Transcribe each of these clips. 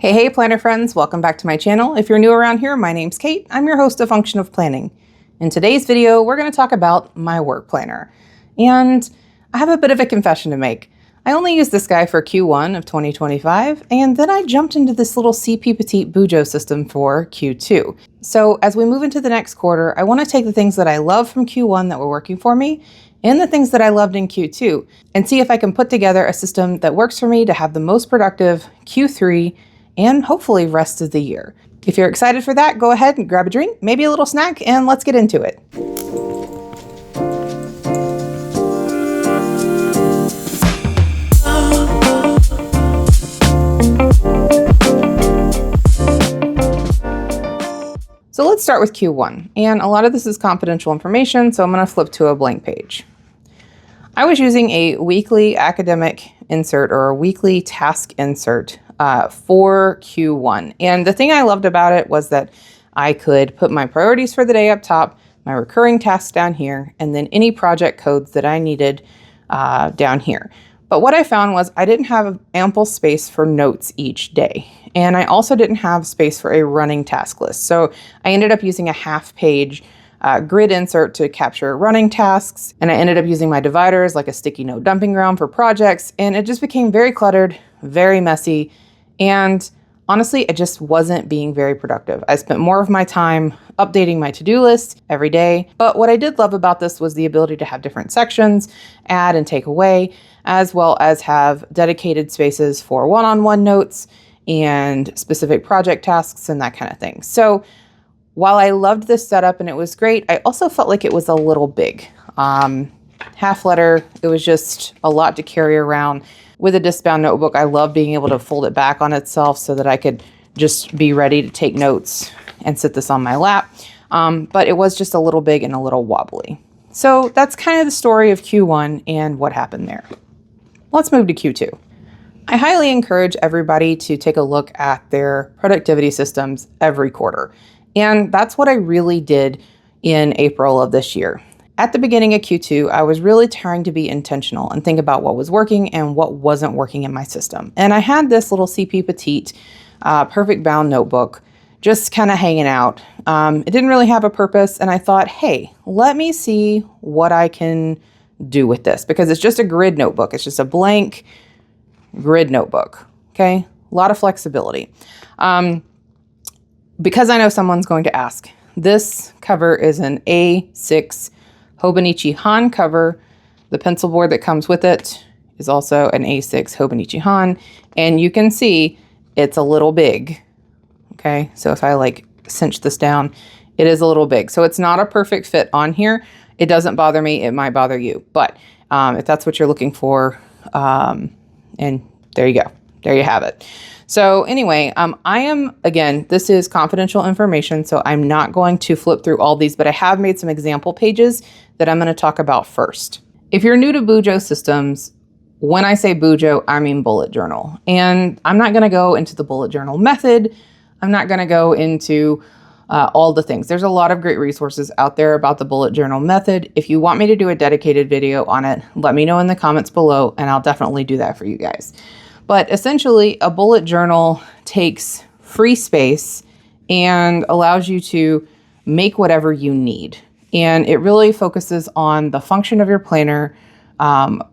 Hey planner friends, welcome back to my channel. If you're new around here, my name's Kate. I'm your host of Function of Planning. In today's video, we're going to talk about my work planner. And I have a bit of a confession to make. I only used this guy for Q1 of 2025, and then I jumped into this little Petite Bujo system for Q2. So as we move into the next quarter, I want to take the things that I love from Q1 that were working for me and the things that I loved in Q2 and see if I can put together a system that works for me to have the most productive Q3 and hopefully rest of the year. If you're excited for that, go ahead and grab a drink, maybe a little snack, and let's get into it. So let's start with Q1, and a lot of this is confidential information, so I'm going to flip to a blank page. I was using a weekly academic insert or a weekly task insert for Q1. And the thing I loved about it was that I could put my priorities for the day up top, my recurring tasks down here, and then any project codes that I needed down here. But what I found was I didn't have ample space for notes each day. And I also didn't have space for a running task list. So I ended up using a half-page grid insert to capture running tasks. And I ended up using my dividers like a sticky note dumping ground for projects. And it just became very cluttered, very messy. And honestly, it just wasn't being very productive. I spent more of my time updating my to-do list every day. But what I did love about this was the ability to have different sections, add and take away, as well as have dedicated spaces for one-on-one notes and specific project tasks and that kind of thing. So while I loved this setup and it was great, I also felt like it was a little big. Half letter, it was just a lot to carry around. With a disc-bound notebook, I love being able to fold it back on itself so that I could just be ready to take notes and sit this on my lap. But it was just a little big and a little wobbly. So that's kind of the story of Q1 and what happened there. Let's move to Q2. I highly encourage everybody to take a look at their productivity systems every quarter. And that's what I really did in April of this year. At the beginning of Q2, I was really trying to be intentional and think about what was working and what wasn't working in my system. And I had this little CP Petite perfect bound notebook just kind of hanging out. It didn't really have a purpose. And I thought, hey, let me see what I can do with this because it's just a grid notebook. It's just a blank grid notebook. Okay. A lot of flexibility. Because I know someone's going to ask, this cover is an A6 Hobonichi Han cover. The pencil board that comes with it is also an A6 Hobonichi Han. And you can see it's a little big. Okay. So if I like cinch this down, it is a little big. So it's not a perfect fit on here. It doesn't bother me. It might bother you. But if that's what you're looking for, and there you go. There you have it. So anyway, again, this is confidential information, so I'm not going to flip through all these, but I have made some example pages that I'm going to talk about first. If you're new to Bujo systems, when I say Bujo, I mean bullet journal. And I'm not going to go into the bullet journal method. I'm not going to go into all the things. There's a lot of great resources out there about the bullet journal method. If you want me to do a dedicated video on it, let me know in the comments below, and I'll definitely do that for you guys. But essentially, a bullet journal takes free space and allows you to make whatever you need. And it really focuses on the function of your planner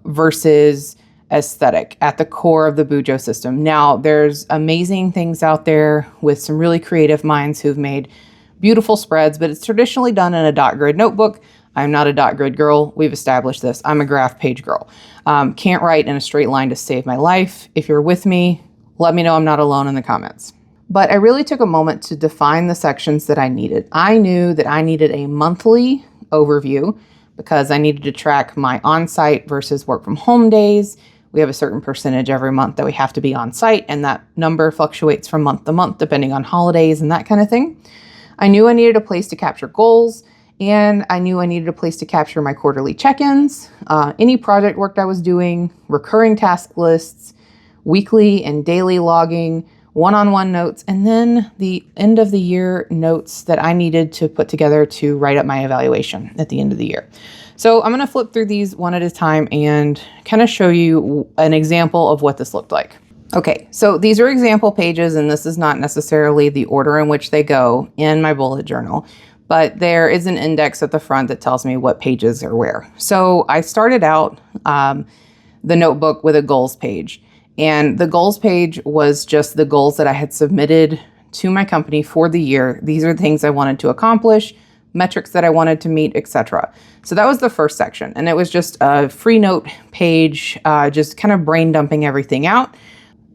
versus aesthetic at the core of the Bujo system. Now, there's amazing things out there with some really creative minds who've made beautiful spreads, but it's traditionally done in a dot grid notebook. I'm not a dot grid girl. We've established this. I'm a graph page girl. Can't write in a straight line to save my life. If you're with me, let me know I'm not alone in the comments. But I really took a moment to define the sections that I needed. I knew that I needed a monthly overview because I needed to track my on-site versus work from home days. We have a certain percentage every month that we have to be on site, and that number fluctuates from month to month depending on holidays and that kind of thing. I knew I needed a place to capture goals. And I knew I needed a place to capture my quarterly check-ins, any project work I was doing, recurring task lists, weekly and daily logging, one-on-one notes, and then the end of the year notes that I needed to put together to write up my evaluation at the end of the year. So I'm going to flip through these one at a time and kind of show you an example of what this looked like. Okay, so these are example pages, and this is not necessarily the order in which they go in my bullet journal, but there is an index at the front that tells me what pages are where. So I started out the notebook with a goals page, and the goals page was just the goals that I had submitted to my company for the year. These are things I wanted to accomplish, metrics that I wanted to meet, etc. So that was the first section, and it was just a free note page, just kind of brain dumping everything out.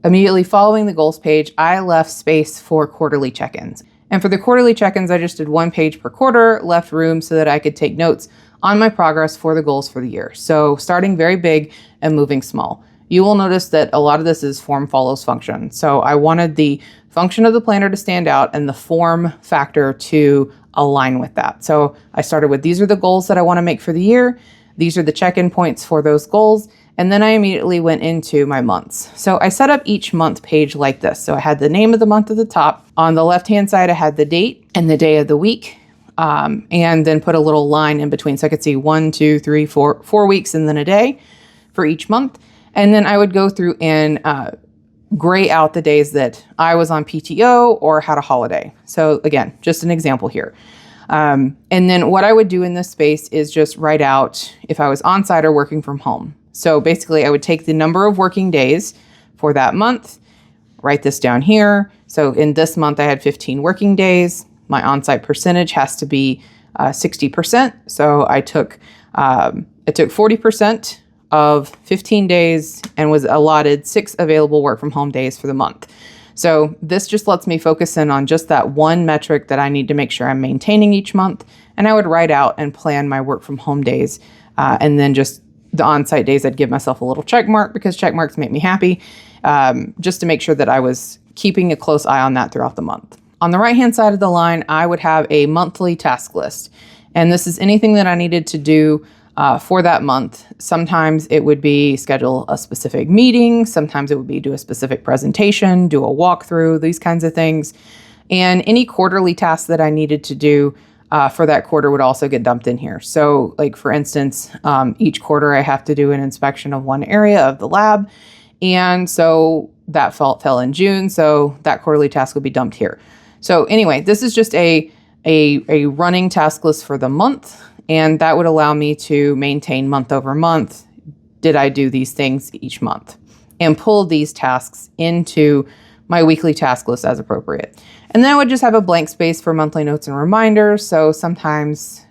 Immediately following the goals page, I left space for quarterly check-ins. And for the quarterly check-ins, I just did 1 page per quarter, left room so that I could take notes on my progress for the goals for the year. So starting very big and moving small. You will notice that a lot of this is form follows function. So I wanted the function of the planner to stand out and the form factor to align with that. So I started with, these are the goals that I want to make for the year. These are the check-in points for those goals. And then I immediately went into my months. So I set up each month page like this. So I had the name of the month at the top. On the left-hand side, I had the date and the day of the week, and then put a little line in between so I could see 1, 2, 3, 4 weeks and then a day for each month. And then I would go through and gray out the days that I was on PTO or had a holiday. So again, just an example here. And then what I would do in this space is just write out if I was on site or working from home. So basically I would take the number of working days for that month, write this down here. So in this month I had 15 working days. My on-site percentage has to be 60%. So I took 40% of 15 days and was allotted 6 available work from home days for the month. So this just lets me focus in on just that one metric that I need to make sure I'm maintaining each month. And I would write out and plan my work from home days. And then just the on-site days, I'd give myself a little check mark because check marks make me happy, just to make sure that I was keeping a close eye on that throughout the month. On the right-hand side of the line, I would have a monthly task list. And this is anything that I needed to do for that month. Sometimes it would be schedule a specific meeting. Sometimes it would be do a specific presentation, do a walkthrough, these kinds of things. And any quarterly tasks that I needed to do for that quarter would also get dumped in here. So like for instance, each quarter I have to do an inspection of one area of the lab. And so that fell in June. So that quarterly task would be dumped here. So anyway, this is just a running task list for the month. And that would allow me to maintain month over month. Did I do these things each month? And pull these tasks into my weekly task list as appropriate. And then I would just have a blank space for monthly notes and reminders. So sometimes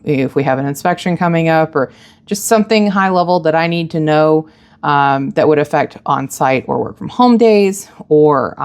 if we have an inspection coming up or just something high level that I need to know that would affect on-site or work from home days, or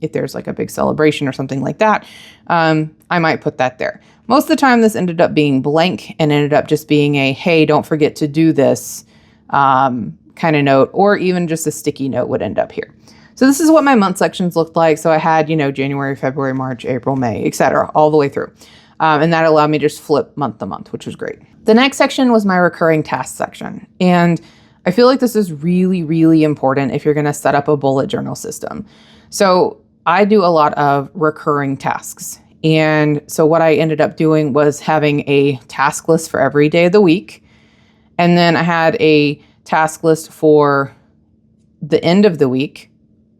if there's like a big celebration or something like that, I might put that there. Most of the time this ended up being blank and ended up just being a, hey, don't forget to do this kind of note, or even just a sticky note would end up here. So this is what my month sections looked like. So I had, January, February, March, April, May, etc., all the way through. And that allowed me to just flip month to month, which was great. The next section was my recurring task section. And I feel like this is really, really important if you're going to set up a bullet journal system. So I do a lot of recurring tasks. And so what I ended up doing was having a task list for every day of the week. And then I had a task list for the end of the week.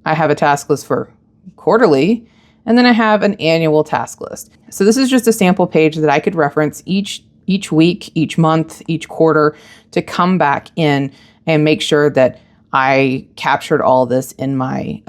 I have a task list for quarterly. And then I have an annual task list. So this is just a sample page that I could reference each week, each month, each quarter to come back in and make sure that I captured all this in my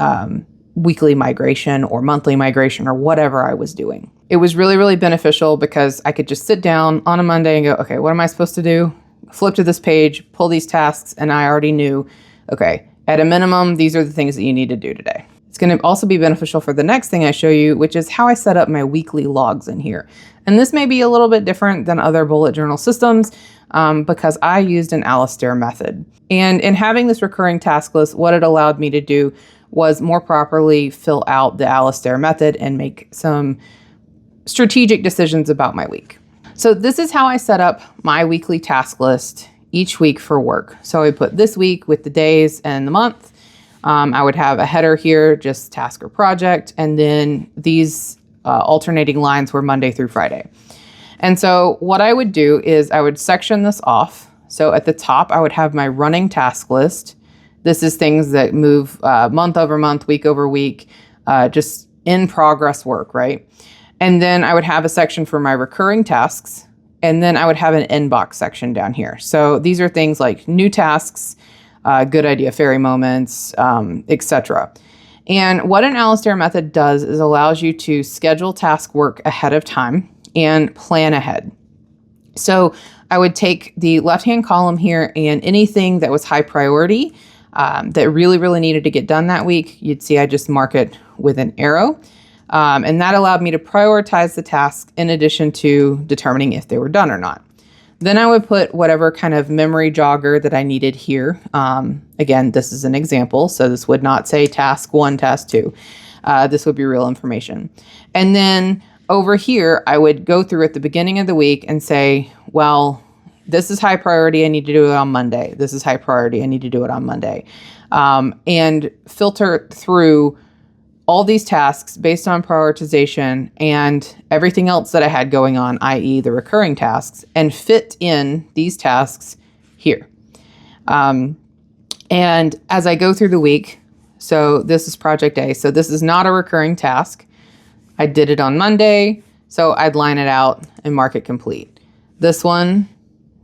weekly migration or monthly migration or whatever I was doing. It was really, really beneficial because I could just sit down on a Monday and go, okay, what am I supposed to do? Flip to this page, pull these tasks, and I already knew, okay, at a minimum, these are the things that you need to do today. It's going to also be beneficial for the next thing I show you, which is how I set up my weekly logs in here. And this may be a little bit different than other bullet journal systems because I used an Alistair method. And in having this recurring task list, what it allowed me to do was more properly fill out the Alistair method and make some strategic decisions about my week. So this is how I set up my weekly task list each week for work. So I put this week with the days and the month. I would have a header here, just task or project. And then these alternating lines were Monday through Friday. And so what I would do is I would section this off. So at the top, I would have my running task list. This is things that move month over month, week over week, just in progress work, right? And then I would have a section for my recurring tasks. And then I would have an inbox section down here. So these are things like new tasks, good idea fairy moments, etc. And what an Alistair method does is allows you to schedule task work ahead of time and plan ahead. So I would take the left-hand column here, and anything that was high priority that really, really needed to get done that week, you'd see I just mark it with an arrow. And that allowed me to prioritize the task in addition to determining if they were done or not. Then I would put whatever kind of memory jogger that I needed here. Again, this is an example, so this would not say task 1, task 2. This would be real information. And then over here, I would go through at the beginning of the week and say, well, this is high priority, I need to do it on Monday. This is high priority, I need to do it on Monday. And filter through all these tasks based on prioritization and everything else that I had going on, i.e. the recurring tasks, and fit in these tasks here. And as I go through the week, so this is project A. So this is not a recurring task. I did it on Monday, so I'd line it out and mark it complete. This one,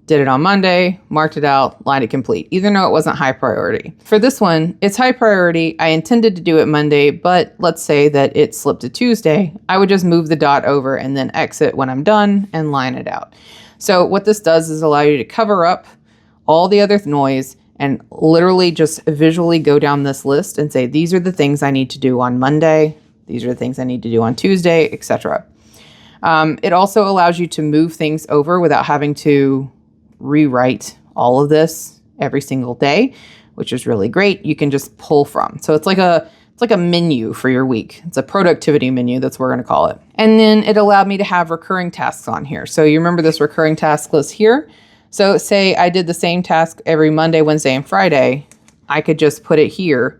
did it on Monday, marked it out, lined it complete, even though it wasn't high priority. For this one, it's high priority. I intended to do it Monday, but let's say that it slipped to Tuesday. I would just move the dot over and then exit when I'm done and line it out. So what this does is allow you to cover up all the other noise and literally just visually go down this list and say, these are the things I need to do on Monday. These are the things I need to do on Tuesday, etc. It also allows you to move things over without having to rewrite all of this every single day, which is really great. You can just pull from. So it's like a menu for your week. It's a productivity menu, that's what we're going to call it. And then it allowed me to have recurring tasks on here. So you remember this recurring task list here. So say I did the same task every Monday, Wednesday, and Friday. I could just put it here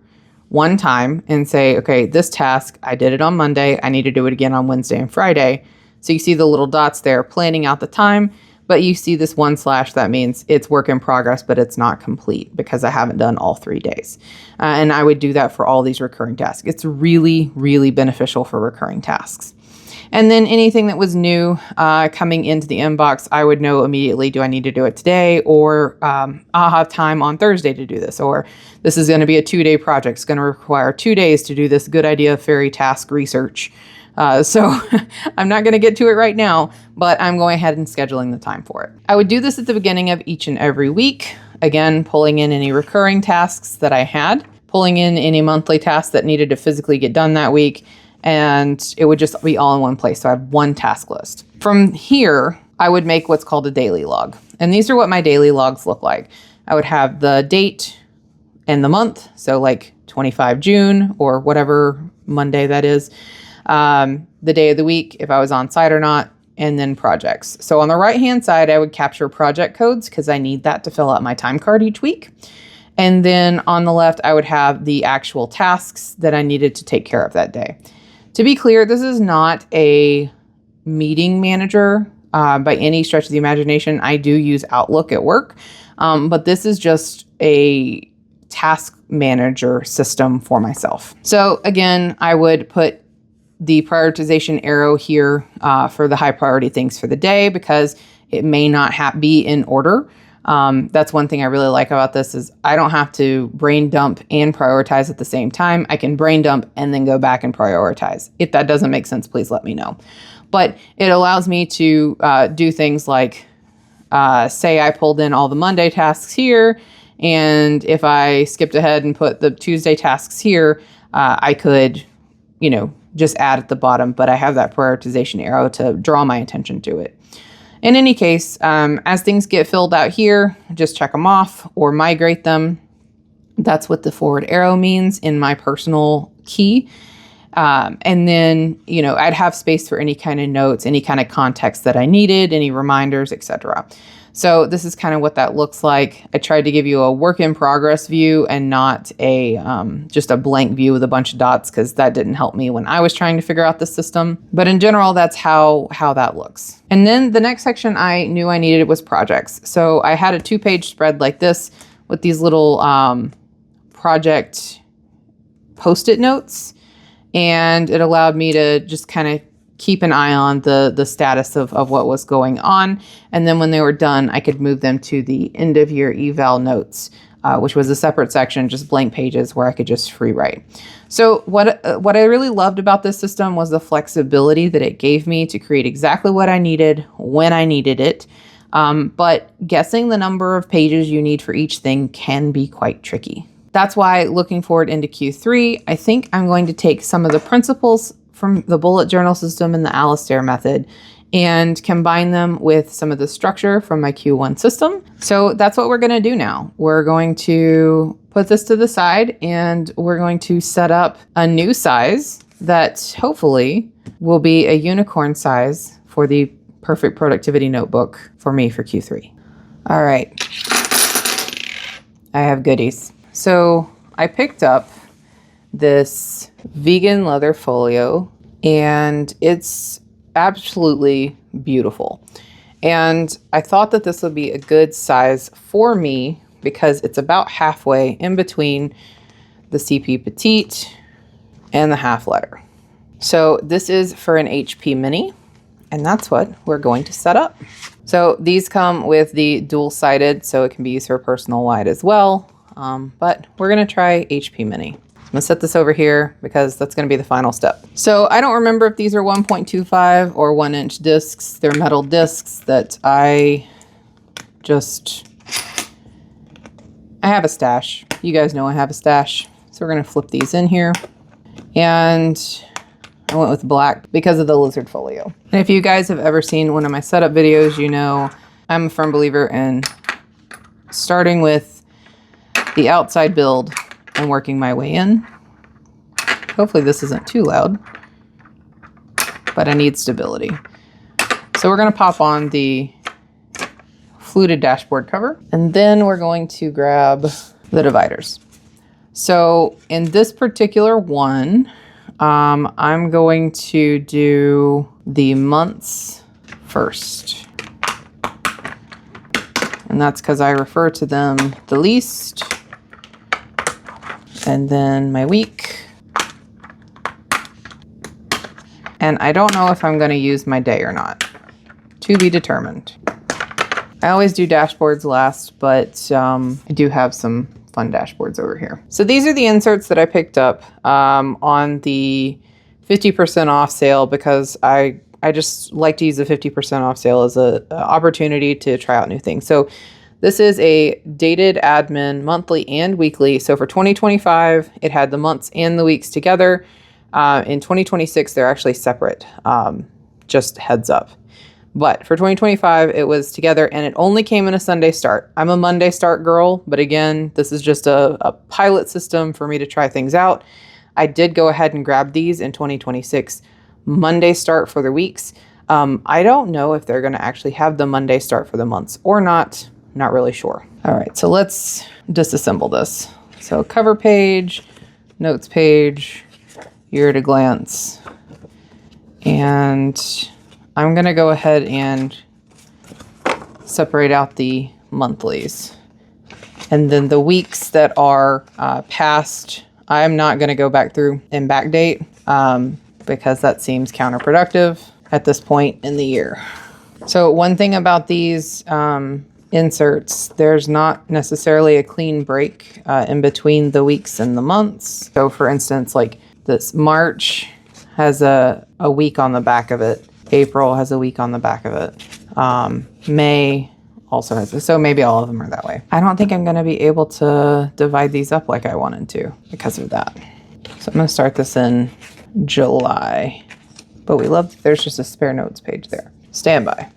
one time and say, okay, this task, I did it on Monday. I need to do it again on Wednesday and Friday. So you see the little dots there planning out the time. But you see this 1/, that means it's work in progress, but it's not complete because I haven't done all 3 days. And I would do that for all these recurring tasks. It's really, really beneficial for recurring tasks. And then anything that was new coming into the inbox, I would know immediately, do I need to do it today? Or I'll have time on Thursday to do this. Or this is going to be a 2-day project. It's going to require 2 days to do this good idea fairy task research. So I'm not going to get to it right now, but I'm going ahead and scheduling the time for it. I would do this at the beginning of each and every week. Again, pulling in any recurring tasks that I had, pulling in any monthly tasks that needed to physically get done that week, and it would just be all in one place. So I have one task list. From here, I would make what's called a daily log. And these are what my daily logs look like. I would have the date and the month, so like 25 June or whatever Monday that is. The day of the week, if I was on site or not, and then projects. So on the right-hand side, I would capture project codes because I need that to fill out my time card each week. And then on the left, I would have the actual tasks that I needed to take care of that day. To be clear, this is not a meeting manager by any stretch of the imagination. I do use Outlook at work, but this is just a task manager system for myself. So again, I would put the prioritization arrow here for the high priority things for the day because it may not be in order. That's one thing I really like about this is I don't have to brain dump and prioritize at the same time. I can brain dump and then go back and prioritize. If that doesn't make sense, please let me know. But it allows me to do things like say I pulled in all the Monday tasks here, and if I skipped ahead and put the Tuesday tasks here, I could, just add at the bottom, but I have that prioritization arrow to draw my attention to it. In any case, as things get filled out here, just check them off or migrate them. That's what the forward arrow means in my personal key. And then, I'd have space for any kind of notes, any kind of context that I needed, any reminders, etc. So this is kind of what that looks like. I tried to give you a work in progress view and not a just a blank view with a bunch of dots because that didn't help me when I was trying to figure out the system. But in general, that's how that looks. And then the next section I knew I needed was projects. So I had a 2-page spread like this with these little project post-it notes, and it allowed me to just kind of keep an eye on the status of what was going on. And then when they were done, I could move them to the end of year eval notes, which was a separate section, just blank pages where I could just free write. So what I really loved about this system was the flexibility that it gave me to create exactly what I needed when I needed it. But guessing the number of pages you need for each thing can be quite tricky. That's why, looking forward into Q3, I think I'm going to take some of the principles from the bullet journal system and the Alistair method and combine them with some of the structure from my Q1 system. So that's what we're going to do now. We're going to put this to the side and we're going to set up a new size that hopefully will be a unicorn size for the perfect productivity notebook for me for Q3. All right, I have goodies. So I picked up this vegan leather folio and it's absolutely beautiful. And I thought that this would be a good size for me because it's about halfway in between the CP Petite and the half letter. So this is for an HP Mini, and that's what we're going to set up. So these come with the dual-sided, so it can be used for personal wide as well. But we're going to try HP Mini. I'm going to set this over here because that's going to be the final step. So I don't remember if these are 1.25 or 1-inch discs. They're metal discs that I have a stash. You guys know I have a stash. So we're going to flip these in here. And I went with black because of the lizard folio. And if you guys have ever seen one of my setup videos, you know I'm a firm believer in starting with the outside build and working my way in. Hopefully this isn't too loud, but I need stability. So we're going to pop on the fluted dashboard cover, and then we're going to grab the dividers. So in this particular one, I'm going to do the months first. And that's because I refer to them the least. And then my week. And I don't know if I'm going to use my day or not. To be determined. I always do dashboards last, but I do have some fun dashboards over here. So these are the inserts that I picked up on the 50% off sale because I just like to use the 50% off sale as an opportunity to try out new things. So this is a dated admin monthly and weekly. So for 2025, it had the months and the weeks together. In 2026, they're actually separate, just heads up. But for 2025, it was together and it only came in a Sunday start. I'm a Monday start girl, but again, this is just a pilot system for me to try things out. I did go ahead and grab these in 2026 Monday start for the weeks. I don't know if they're going to actually have the Monday start for the months or not. Not really sure. All right, so let's disassemble this. So cover page, notes page, year at a glance. And I'm going to go ahead and separate out the monthlies. And then the weeks that are past, I'm not going to go back through and backdate because that seems counterproductive at this point in the year. So one thing about these inserts, there's not necessarily a clean break in between the weeks and the months. So for instance, like this March has a week on the back of it. April has a week on the back of it. May also has it. So maybe all of them are that way. I don't think I'm going to be able to divide these up like I wanted to because of that. So I'm going to start this in July. But we love that there's just a spare notes page there. Stand by.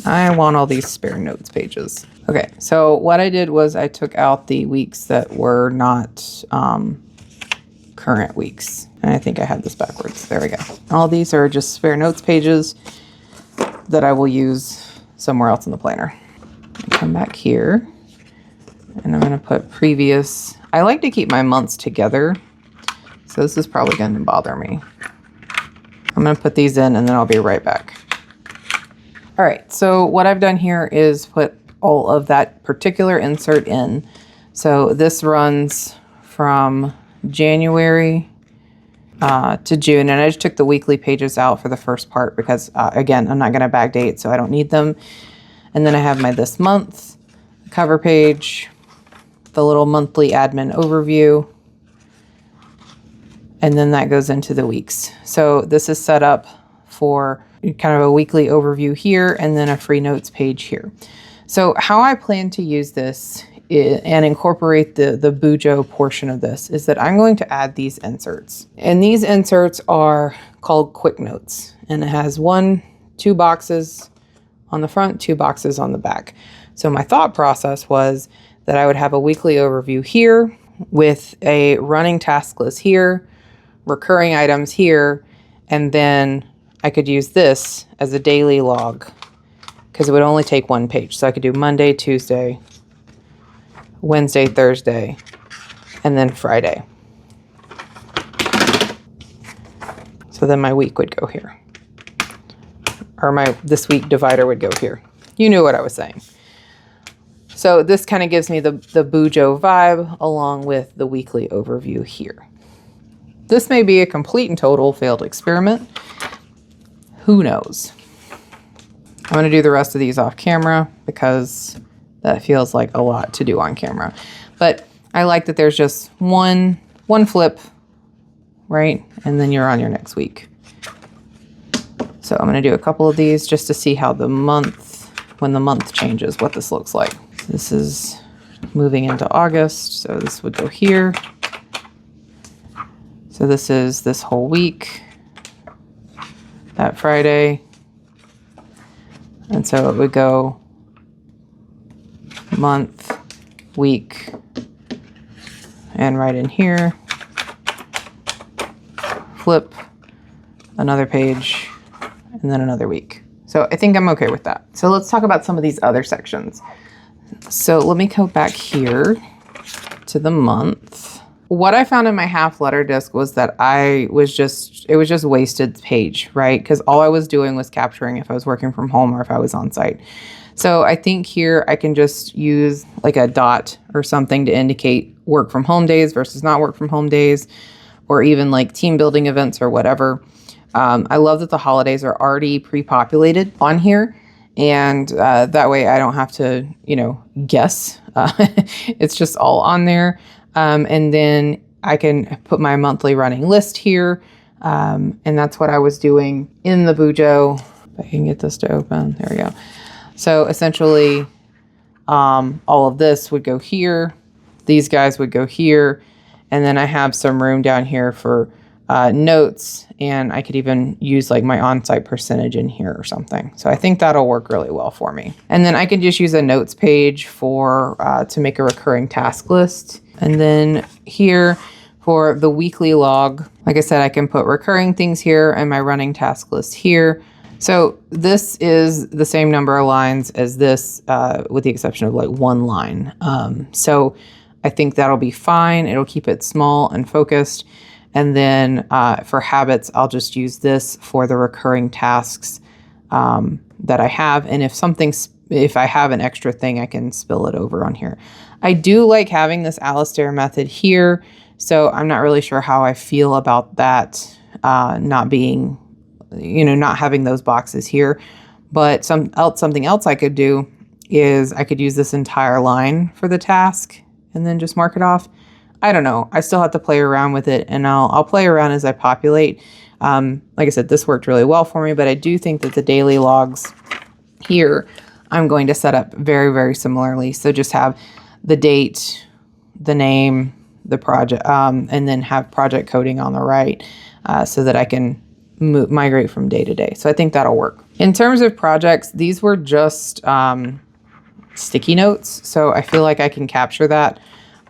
I want all these spare notes pages. Okay, so what I did was I took out the weeks that were not current weeks. And I think I had this backwards. There we go. All these are just spare notes pages that I will use somewhere else in the planner. Come back here and I'm going to put previous. I like to keep my months together. So this is probably going to bother me. I'm going to put these in and then I'll be right back. All right, so what I've done here is put all of that particular insert in. So this runs from January to June, and I just took the weekly pages out for the first part because again, I'm not going to backdate, so I don't need them. And then I have my this month cover page, the little monthly admin overview, and then that goes into the weeks. So this is set up for kind of a weekly overview here and then a free notes page here. So how I plan to use this and incorporate the Bujo portion of this is that I'm going to add these inserts. And these inserts are called quick notes. And it has two boxes on the front, 2 boxes on the back. So my thought process was that I would have a weekly overview here with a running task list here, recurring items here, and then I could use this as a daily log because it would only take 1 page. So I could do Monday, Tuesday, Wednesday, Thursday, and then Friday. So then my week would go here. Or my this week divider would go here. You knew what I was saying. So this kind of gives me the Bujo vibe along with the weekly overview here. This may be a complete and total failed experiment. Who knows? I'm going to do the rest of these off camera because that feels like a lot to do on camera. But I like that there's just one flip, right? And then you're on your next week. So I'm going to do a couple of these just to see how when the month changes, what this looks like. So this is moving into August, so this would go here. So this is this whole week, that Friday. And so it would go month, week, and right in here, flip, another page, and then another week. So I think I'm okay with that. So let's talk about some of these other sections. So let me go back here to the month. What I found in my half letter disc was that it was just wasted page, right? Because all I was doing was capturing if I was working from home or if I was on site. So I think here I can just use like a dot or something to indicate work from home days versus not work from home days, or even like team building events or whatever. I love that the holidays are already pre-populated on here, and that way I don't have to, guess. It's just all on there. And then I can put my monthly running list here. And that's what I was doing in the Bujo. If I can get this to open, there we go. So essentially, all of this would go here. These guys would go here. And then I have some room down here for notes, and I could even use like my on-site percentage in here or something. So I think that'll work really well for me. And then I can just use a notes page to make a recurring task list. And then here for the weekly log, like I said, I can put recurring things here and my running task list here. So this is the same number of lines as this, with the exception of like 1 line. So I think that'll be fine. It'll keep it small and focused. And then for habits, I'll just use this for the recurring tasks that I have. And if I have an extra thing, I can spill it over on here. I do like having this Alistair method here. So I'm not really sure how I feel about that not being, not having those boxes here. But something else I could do is I could use this entire line for the task and then just mark it off. I don't know. I still have to play around with it, and I'll play around as I populate. Like I said, this worked really well for me, but I do think that the daily logs here, I'm going to set up very, very similarly. So just have the date, the name, the project, and then have project coding on the right so that I can migrate from day to day. So I think that'll work. In terms of projects, these were just sticky notes. So I feel like I can capture that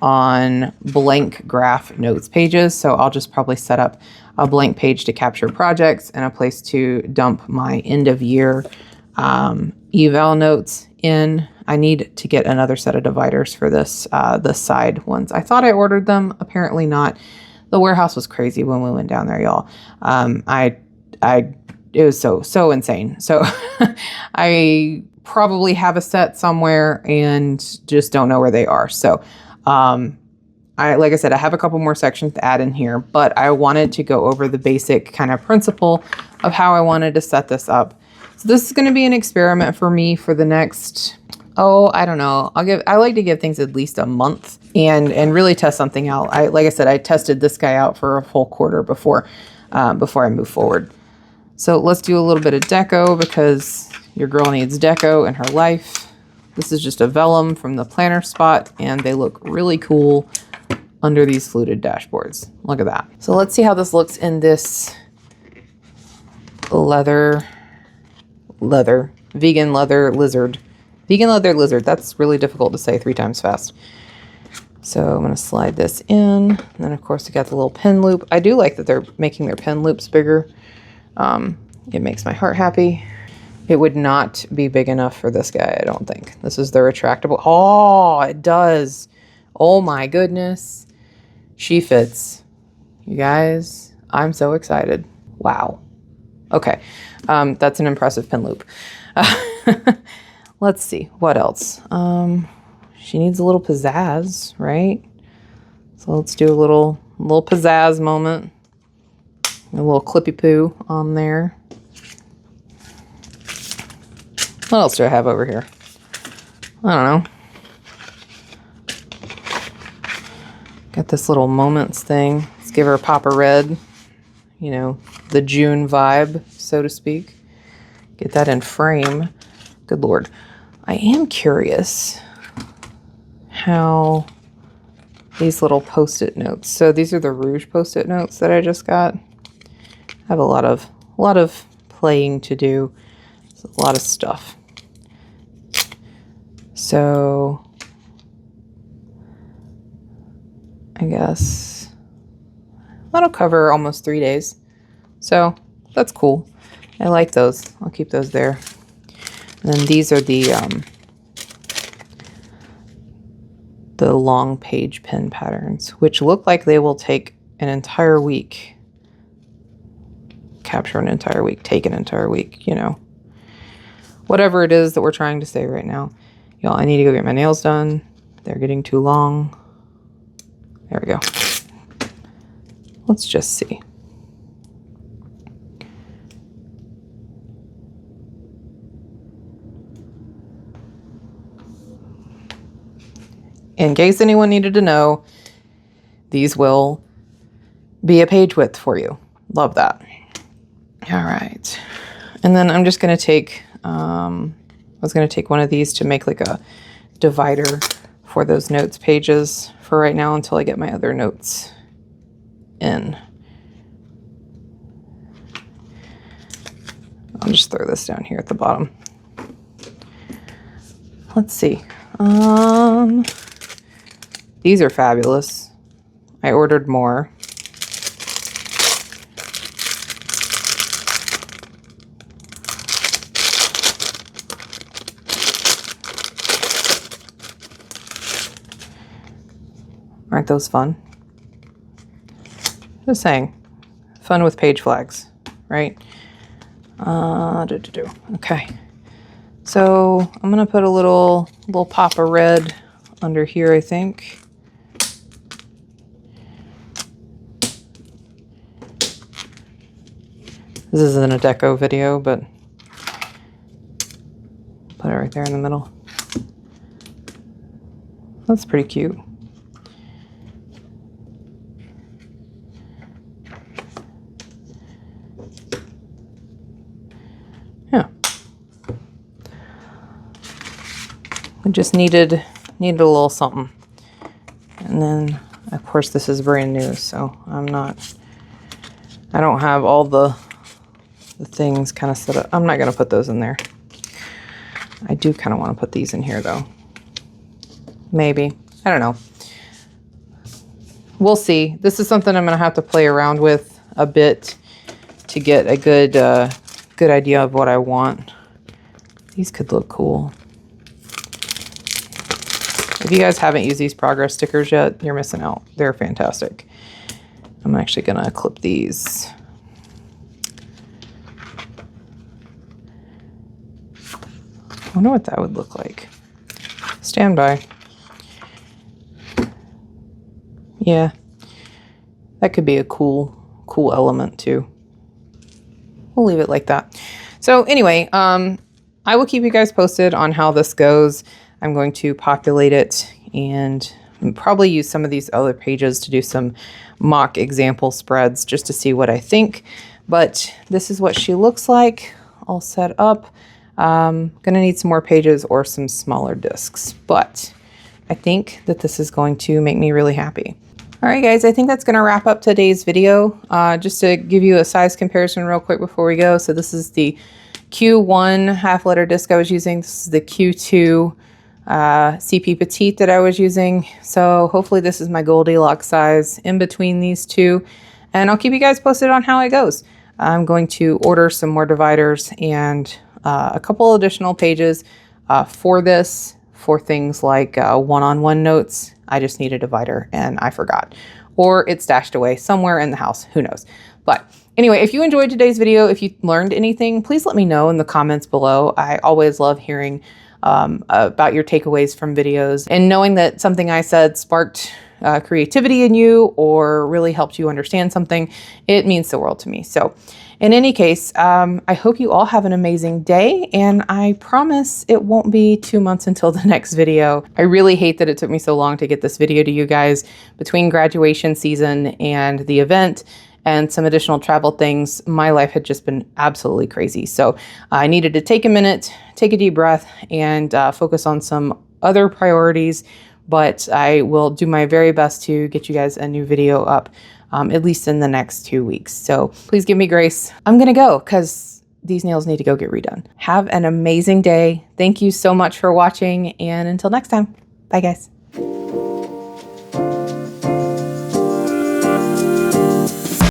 on blank graph notes pages. So I'll just probably set up a blank page to capture projects and a place to dump my end of year eval notes in. I need to get another set of dividers for this, the side ones. I thought I ordered them, apparently not. The warehouse was crazy when we went down there, y'all. It was so insane. So I probably have a set somewhere and just don't know where they are. So like I said, I have a couple more sections to add in here, but I wanted to go over the basic kind of principle of how I wanted to set this up. So this is going to be an experiment for me for the next, oh, I don't know. I like to give things at least a month and really test something out. Like I said, I tested this guy out for a full quarter before I move forward. So let's do a little bit of deco because your girl needs deco in her life. This is just a vellum from the planner spot and they look really cool under these fluted dashboards. Look at that. So let's see how this looks in this vegan leather lizard. Vegan leather lizard. That's really difficult to say 3 times fast. So I'm going to slide this in. And then of course we got the little pin loop. I do like that they're making their pin loops bigger. It makes my heart happy. It would not be big enough for this guy, I don't think. This is the retractable. Oh, it does. Oh my goodness. She fits. You guys, I'm so excited. Wow. Okay. That's an impressive pin loop. Let's see. What else? She needs a little pizzazz, right? So let's do a little pizzazz moment. A little clippy poo on there. What else do I have over here? I don't know. Got this little moments thing. Let's give her a pop of red. You know, the June vibe, so to speak. Get that in frame. Good Lord. I am curious how these little post-it notes. So these are the Rouge post-it notes that I just got. I have a lot of playing to do. It's a lot of stuff. So I guess that'll cover almost 3 days. So that's cool. I like those. I'll keep those there. And then these are the long page pen patterns, which look like they will take an entire week. Capture an entire week, take an entire week, you know. Whatever it is that we're trying to say right now. Y'all, I need to go get my nails done. They're getting too long. There we go. Let's just see. In case anyone needed to know, these will be a page width for you. Love that. All right. And then I'm just going to take, I was going to take one of these to make like a divider for those notes pages for right now until I get my other notes in. I'll just throw this down here at the bottom. Let's see. These are fabulous. I ordered more. Aren't those fun? Just saying. Fun with page flags, right? Okay. So I'm gonna put a little pop of red under here, I think. This isn't a deco video, but put it right there in the middle. That's pretty cute. Yeah. I just needed a little something. And then, of course, this is brand new, so I don't have all the things kind of set up. I'm not going to put those in there. I do kind of want to put these in here, though. Maybe. I don't know. We'll see. This is something I'm going to have to play around with a bit to get a good idea of what I want. These could look cool. If you guys haven't used these progress stickers yet, you're missing out. They're fantastic. I'm actually going to clip these. I wonder what that would look like. Stand by. Yeah, that could be a cool element too. We'll leave it like that. So anyway, I will keep you guys posted on how this goes. I'm going to populate it and probably use some of these other pages to do some mock example spreads just to see what I think. But this is what she looks like all set up. Gonna need some more pages or some smaller discs, but I think that this is going to make me really happy. All right, guys, I think that's going to wrap up today's video. Just to give you a size comparison real quick before we go. So this is the Q1 half letter disc I was using. This is the Q2 CP Petite that I was using. So hopefully this is my Goldilocks size in between these two. And I'll keep you guys posted on how it goes. I'm going to order some more dividers and a couple additional pages for this, for things like one-on-one notes. I just need a divider and I forgot, or it's stashed away somewhere in the house, who knows. But anyway, if you enjoyed today's video, if you learned anything, please let me know in the comments below. I always love hearing about your takeaways from videos, and knowing that something I said sparked creativity in you or really helped you understand something, it means the world to me. So in any case, I hope you all have an amazing day, and I promise it won't be 2 months until the next video. I really hate that it took me so long to get this video to you guys. Between graduation season and the event and some additional travel things, my life had just been absolutely crazy. So I needed to take a minute, take a deep breath, and focus on some other priorities. But I will do my very best to get you guys a new video up, at least in the next 2 weeks. So please give me grace. I'm gonna go because these nails need to go get redone. Have an amazing day. Thank you so much for watching, and until next time, bye guys.